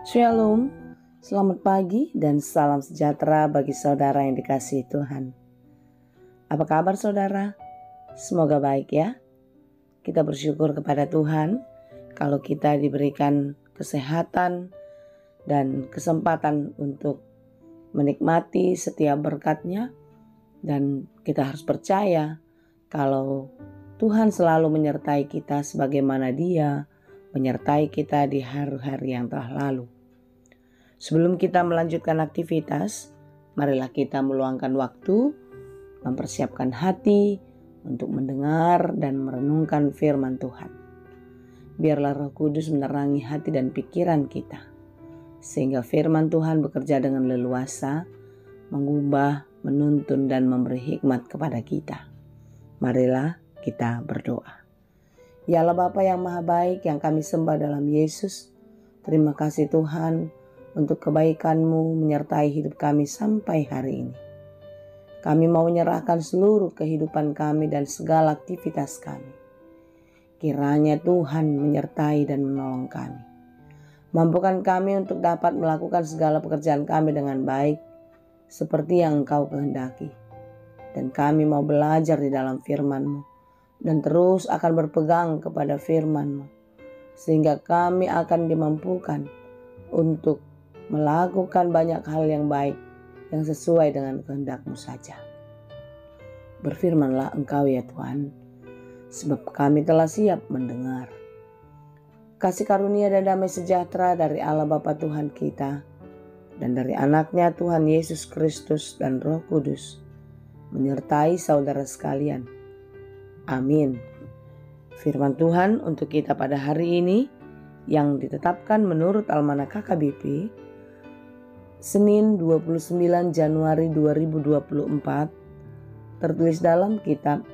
Shalom, selamat pagi dan salam sejahtera bagi saudara yang dikasihi Tuhan. Apa kabar saudara? Semoga baik ya. Kita bersyukur kepada Tuhan kalau kita diberikan kesehatan dan kesempatan untuk menikmati setiap berkat-Nya, dan kita harus percaya kalau Tuhan selalu menyertai kita sebagaimana Dia menyertai kita di hari-hari yang telah lalu. Sebelum kita melanjutkan aktivitas, marilah kita meluangkan waktu, mempersiapkan hati untuk mendengar dan merenungkan firman Tuhan. Biarlah Roh Kudus menerangi hati dan pikiran kita, sehingga firman Tuhan bekerja dengan leluasa, mengubah, menuntun, dan memberi hikmat kepada kita. Marilah kita berdoa. Ya Allah Bapa yang Maha Baik yang kami sembah dalam Yesus, terima kasih Tuhan untuk kebaikan-Mu menyertai hidup kami sampai hari ini. Kami mau menyerahkan seluruh kehidupan kami dan segala aktivitas kami. Kiranya Tuhan menyertai dan menolong kami. Mampukan kami untuk dapat melakukan segala pekerjaan kami dengan baik, seperti yang Engkau kehendaki. Dan kami mau belajar di dalam firman-Mu, dan terus akan berpegang kepada firman-Mu, sehingga kami akan dimampukan untuk melakukan banyak hal yang baik yang sesuai dengan kehendak-Mu saja. Berfirmanlah Engkau ya Tuhan, sebab kami telah siap mendengar. Kasih karunia dan damai sejahtera dari Allah Bapa Tuhan kita dan dari anak-Nya Tuhan Yesus Kristus dan Roh Kudus menyertai saudara sekalian. Amin. Firman Tuhan untuk kita pada hari ini yang ditetapkan menurut Almanak KKBP Senin 29 Januari 2024, tertulis dalam kitab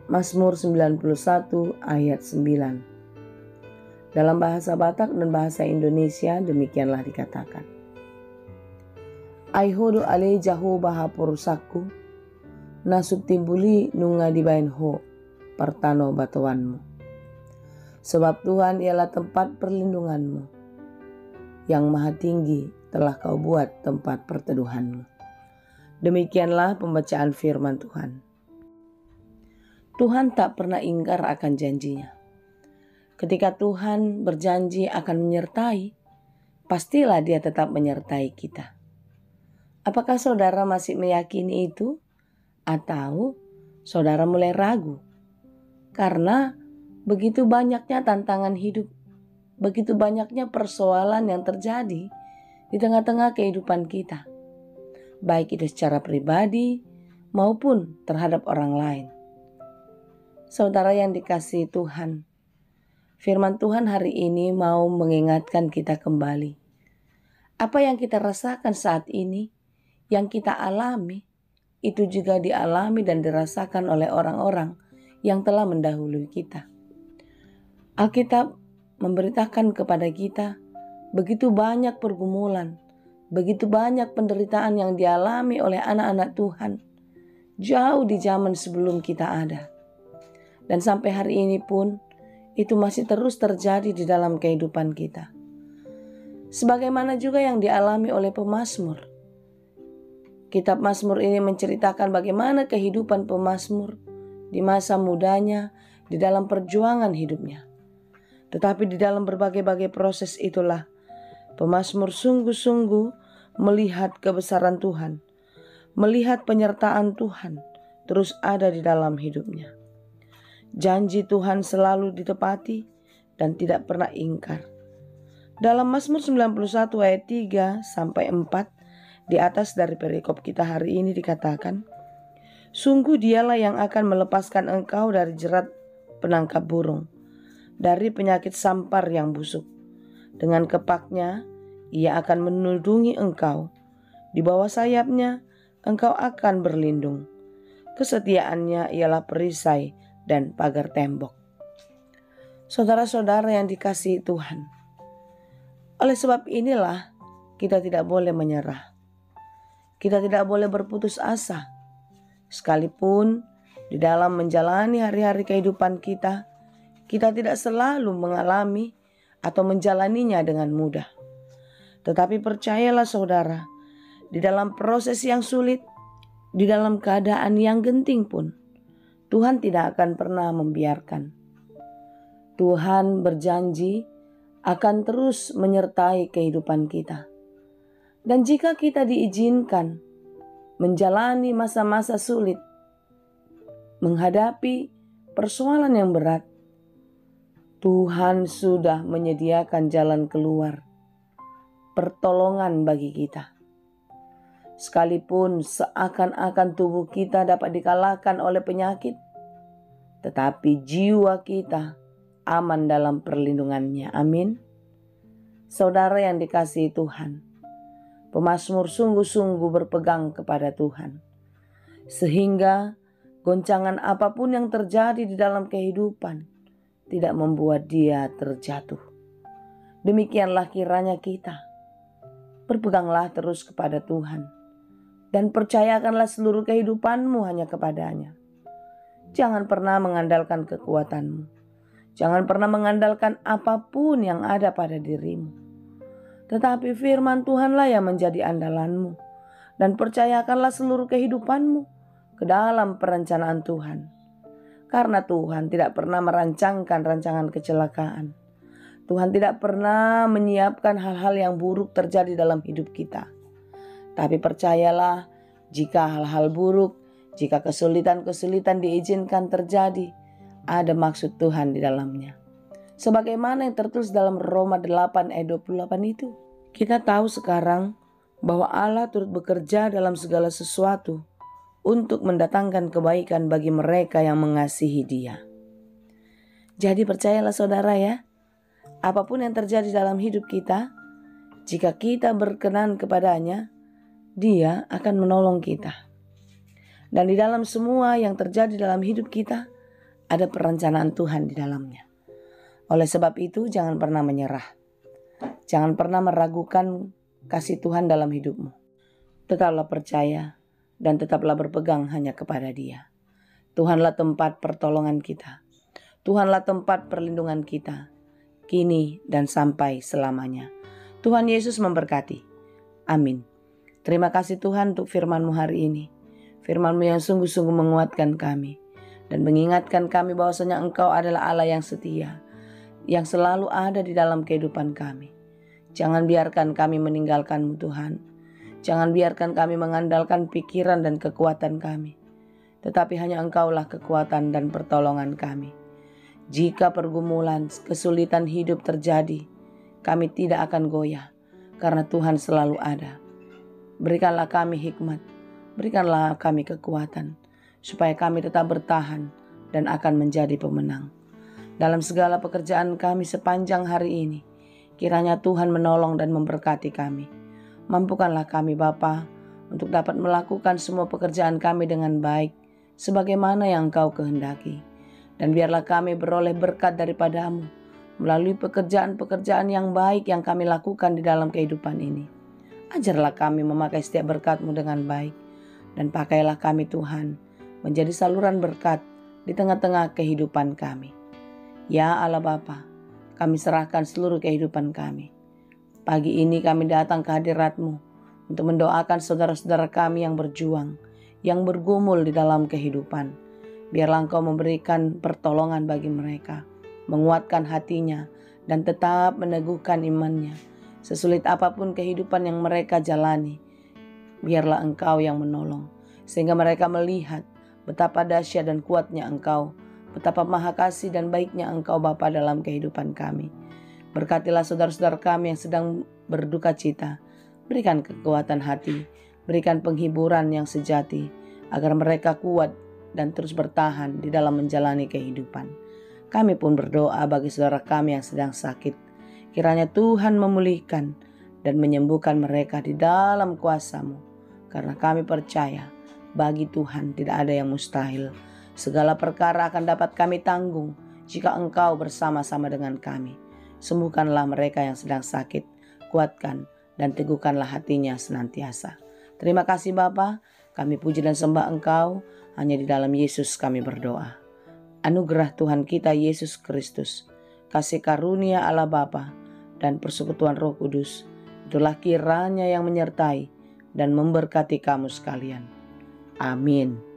Mazmur 91 ayat 9. Dalam bahasa Batak dan bahasa Indonesia demikianlah dikatakan. Aihodo ale jaho baha porusaku, nasub timbuli nunga dibain ho, partano batuanmu. Sebab Tuhan ialah tempat perlindunganmu, yang maha tinggi telah Kau buat tempat perteduhanmu. Demikianlah pembacaan firman Tuhan. Tuhan tak pernah ingkar akan janjinya. Ketika Tuhan berjanji akan menyertai, pastilah Dia tetap menyertai kita. Apakah saudara masih meyakini itu? Atau saudara mulai ragu? Karena begitu banyaknya tantangan hidup, begitu banyaknya persoalan yang terjadi di tengah-tengah kehidupan kita, baik itu secara pribadi maupun terhadap orang lain. Saudara yang dikasihi Tuhan, firman Tuhan hari ini mau mengingatkan kita kembali. Apa yang kita rasakan saat ini, yang kita alami, itu juga dialami dan dirasakan oleh orang-orang yang telah mendahului kita. Alkitab memberitakan kepada kita begitu banyak pergumulan, begitu banyak penderitaan yang dialami oleh anak-anak Tuhan jauh di zaman sebelum kita ada. Dan sampai hari ini pun itu masih terus terjadi di dalam kehidupan kita. Sebagaimana juga yang dialami oleh pemazmur. Kitab Mazmur ini menceritakan bagaimana kehidupan pemazmur di masa mudanya, di dalam perjuangan hidupnya. Tetapi di dalam berbagai-bagai proses itulah pemazmur sungguh-sungguh melihat kebesaran Tuhan, melihat penyertaan Tuhan terus ada di dalam hidupnya. Janji Tuhan selalu ditepati dan tidak pernah ingkar. Dalam Mazmur 91 ayat 3 sampai 4 di atas dari perikop kita hari ini dikatakan, sungguh Dialah yang akan melepaskan engkau dari jerat penangkap burung, dari penyakit sampar yang busuk. Dengan kepaknya Ia akan melindungi engkau. Di bawah sayapnya engkau akan berlindung. Kesetiaannya ialah perisai dan pagar tembok. Saudara-saudara yang dikasihi Tuhan, oleh sebab inilah kita tidak boleh menyerah. Kita tidak boleh berputus asa. Sekalipun di dalam menjalani hari-hari kehidupan kita tidak selalu mengalami atau menjalaninya dengan mudah. Tetapi percayalah saudara, di dalam proses yang sulit, di dalam keadaan yang genting pun, Tuhan tidak akan pernah membiarkan. Tuhan berjanji akan terus menyertai kehidupan kita. Dan jika kita diizinkan menjalani masa-masa sulit, menghadapi persoalan yang berat, Tuhan sudah menyediakan jalan keluar, pertolongan bagi kita. Sekalipun seakan-akan tubuh kita dapat dikalahkan oleh penyakit, tetapi jiwa kita aman dalam perlindungannya. Amin. Saudara yang dikasihi Tuhan, pemazmur sungguh-sungguh berpegang kepada Tuhan, sehingga goncangan apapun yang terjadi di dalam kehidupan tidak membuat dia terjatuh. Demikianlah kiranya kita. Berpeganglah terus kepada Tuhan dan percayakanlah seluruh kehidupanmu hanya kepadanya. Jangan pernah mengandalkan kekuatanmu. Jangan pernah mengandalkan apapun yang ada pada dirimu. Tetapi firman Tuhanlah yang menjadi andalanmu. Dan percayakanlah seluruh kehidupanmu ke dalam perencanaan Tuhan. Karena Tuhan tidak pernah merancangkan rancangan kecelakaan. Tuhan tidak pernah menyiapkan hal-hal yang buruk terjadi dalam hidup kita. Tapi percayalah, jika hal-hal buruk, jika kesulitan-kesulitan diizinkan terjadi, ada maksud Tuhan di dalamnya. Sebagaimana yang tertulis dalam Roma 8 ayat 28 itu. Kita tahu sekarang bahwa Allah turut bekerja dalam segala sesuatu untuk mendatangkan kebaikan bagi mereka yang mengasihi Dia. Jadi percayalah saudara ya, apapun yang terjadi dalam hidup kita, jika kita berkenan kepadanya, Dia akan menolong kita. Dan di dalam semua yang terjadi dalam hidup kita, ada perencanaan Tuhan di dalamnya. Oleh sebab itu jangan pernah menyerah. Jangan pernah meragukan kasih Tuhan dalam hidupmu. Tetaplah percaya dan tetaplah berpegang hanya kepada Dia. Tuhanlah tempat pertolongan kita. Tuhanlah tempat perlindungan kita, kini dan sampai selamanya. Tuhan Yesus memberkati. Amin. Terima kasih Tuhan untuk firman-Mu hari ini. Firman-Mu yang sungguh-sungguh menguatkan kami dan mengingatkan kami bahwasanya Engkau adalah Allah yang setia, yang selalu ada di dalam kehidupan kami. Jangan biarkan kami meninggalkan-Mu Tuhan. Jangan biarkan kami mengandalkan pikiran dan kekuatan kami, tetapi hanya Engkaulah kekuatan dan pertolongan kami. Jika pergumulan, kesulitan hidup terjadi, kami tidak akan goyah, karena Tuhan selalu ada. Berikanlah kami hikmat, berikanlah kami kekuatan, supaya kami tetap bertahan dan akan menjadi pemenang. Dalam segala pekerjaan kami sepanjang hari ini, kiranya Tuhan menolong dan memberkati kami. Mampukanlah kami Bapa untuk dapat melakukan semua pekerjaan kami dengan baik, sebagaimana yang Engkau kehendaki. Dan biarlah kami beroleh berkat daripada-Mu, melalui pekerjaan-pekerjaan yang baik yang kami lakukan di dalam kehidupan ini. Ajarlah kami memakai setiap berkat-Mu dengan baik, dan pakailah kami Tuhan, menjadi saluran berkat di tengah-tengah kehidupan kami. Ya Allah Bapa, kami serahkan seluruh kehidupan kami. Pagi ini kami datang ke hadirat-Mu untuk mendoakan saudara-saudara kami yang berjuang, yang bergumul di dalam kehidupan. Biarlah Engkau memberikan pertolongan bagi mereka, menguatkan hatinya, dan tetap meneguhkan imannya. Sesulit apapun kehidupan yang mereka jalani, biarlah Engkau yang menolong, sehingga mereka melihat betapa dahsyat dan kuatnya Engkau, betapa maha kasih dan baiknya Engkau Bapa dalam kehidupan kami. Berkatilah saudara-saudara kami yang sedang berduka cita. Berikan kekuatan hati, berikan penghiburan yang sejati, agar mereka kuat dan terus bertahan di dalam menjalani kehidupan. Kami pun berdoa bagi saudara kami yang sedang sakit. Kiranya Tuhan memulihkan dan menyembuhkan mereka di dalam kuasa-Mu. Karena kami percaya, bagi Tuhan tidak ada yang mustahil. Segala perkara akan dapat kami tanggung jika Engkau bersama-sama dengan kami. Sembuhkanlah mereka yang sedang sakit, kuatkan dan teguhkanlah hatinya senantiasa. Terima kasih Bapa, kami puji dan sembah Engkau, hanya di dalam Yesus kami berdoa. Anugerah Tuhan kita Yesus Kristus, kasih karunia Allah Bapa, dan persekutuan Roh Kudus, itulah kiranya yang menyertai dan memberkati kamu sekalian. Amin.